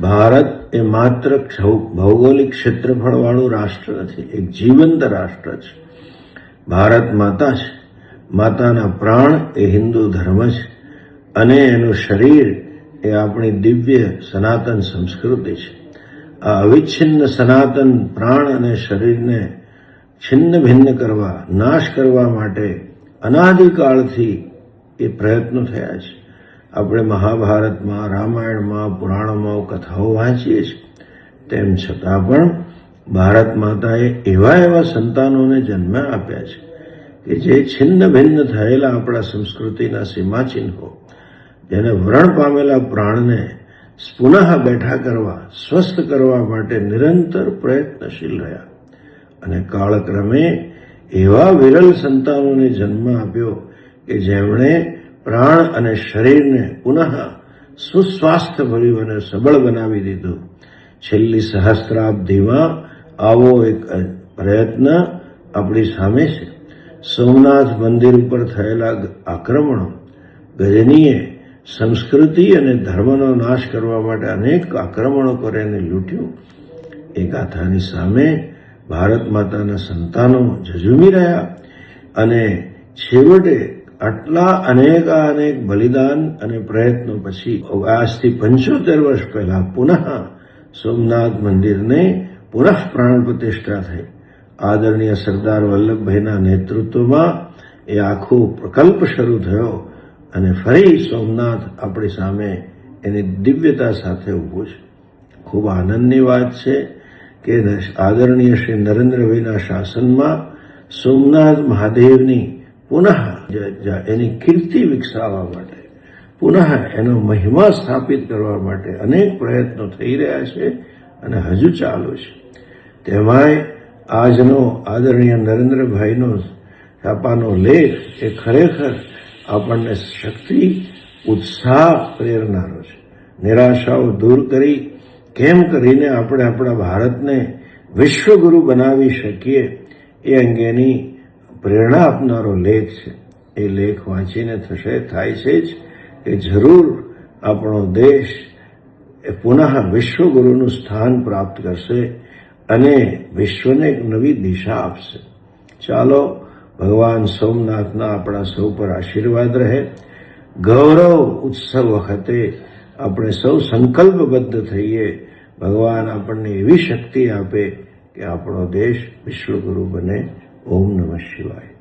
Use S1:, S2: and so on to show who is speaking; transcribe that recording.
S1: ભારત એ માત્ર ભૌગોલિક ક્ષેત્રફળવાળું રાષ્ટ્ર નથી, એક જીવંત રાષ્ટ્ર છે. ભારત માતા છે. માતાના પ્રાણ એ હિન્દુ ધર્મ છે અને એનું શરીર એ આપણી દિવ્ય સનાતન સંસ્કૃતિ છે. આ અવિચ્છિન્ન સનાતન પ્રાણ અને શરીરને છિન્ન ભિન્ન કરવા, નાશ કરવા માટે અનાદિકાળથી એ પ્રયત્નો થયા છે. આપણે મહાભારતમાં, રામાયણમાં, પુરાણોમાં કથાઓ વાંચીએ છીએ. તેમ છતાં પણ ભારત માતાએ એવા સંતાનોને જન્મ આપ્યા છે કે જે છિન્ન ભિન્ન થયેલા આપણા સંસ્કૃતિના સીમાચિહ્નો, જેને વ્રણ પામેલા પ્રાણને પુનઃ બેઠા કરવા, સ્વસ્થ કરવા માટે નિરંતર પ્રયત્નશીલ રહ્યા અને કાળક્રમે એવા વિરલ સંતાનોને જન્મ આપ્યો કે જેમણે પ્રાણ અને શરીરને પુનઃ સુસ્વાસ્થ્યભર્યું અને સબળ બનાવી દીધું. છેલ્લી સહસ્ત્રાબ્દીમાં આવો એક પ્રયત્ન આપણી સામે છે. સોમનાથ મંદિર ઉપર થયેલા આક્રમણો, ગજનીએ સંસ્કૃતિ અને ધર્મનો નાશ કરવા માટે અનેક આક્રમણો કરીને લૂંટ્યું. એ ગાથાની સામે ભારત માતાના સંતાનો ઝઝૂમી રહ્યા અને છેવટે આટલા અનેક બલિદાન અને પ્રયત્નો પછી આજથી 75 વર્ષ પહેલા પુનઃ સોમનાથ મંદિરને પુનઃ પ્રાણ પ્રતિષ્ઠા થઈ. આદરણીય સરદાર વલ્લભભાઈના નેતૃત્વમાં એ આખો પ્રકલ્પ શરૂ થયો અને ફરી સોમનાથ આપણી સામે એની દિવ્યતા સાથે ઊભું છે. ખૂબ આનંદની વાત છે કે આદરણીય શ્રી નરેન્દ્રભાઈના શાસનમાં સોમનાથ મહાદેવની પુનઃ એની કીર્તિ વિકસાવવા માટે, પુનઃ એનો મહિમા સ્થાપિત કરવા માટે અનેક પ્રયત્નો થઈ રહ્યા છે અને હજુ ચાલુ છે. તેમાંય આજનો આદરણીય નરેન્દ્રભાઈનો છાપાનો લેખ એ ખરેખર આપણને શક્તિ, ઉત્સાહ પ્રેરનારો છે. નિરાશાઓ દૂર કરી કેમ કરીને આપણે આપણા ભારતને વિશ્વગુરુ બનાવી શકીએ એ અંગેની પ્રેરણા આપનારો લેખ છે. એ લેખ વાંચીને થાય છે જ કે જરૂર આપણો દેશ એ પુનઃ વિશ્વગુરુનું સ્થાન પ્રાપ્ત કરશે અને વિશ્વને એક નવી દિશા આપશે. ચાલો ભગવાન સોમનાથના આપણા સૌ પર આશીર્વાદ રહે. ગૌરવ ઉત્સવ વખતે આપણે સૌ સંકલ્પબદ્ધ થઈએ, ભગવાન આપણને એવી શક્તિ આપે કે આપણો દેશ વિશ્વગુરુ બને. ઓમ નમઃ શિવાય.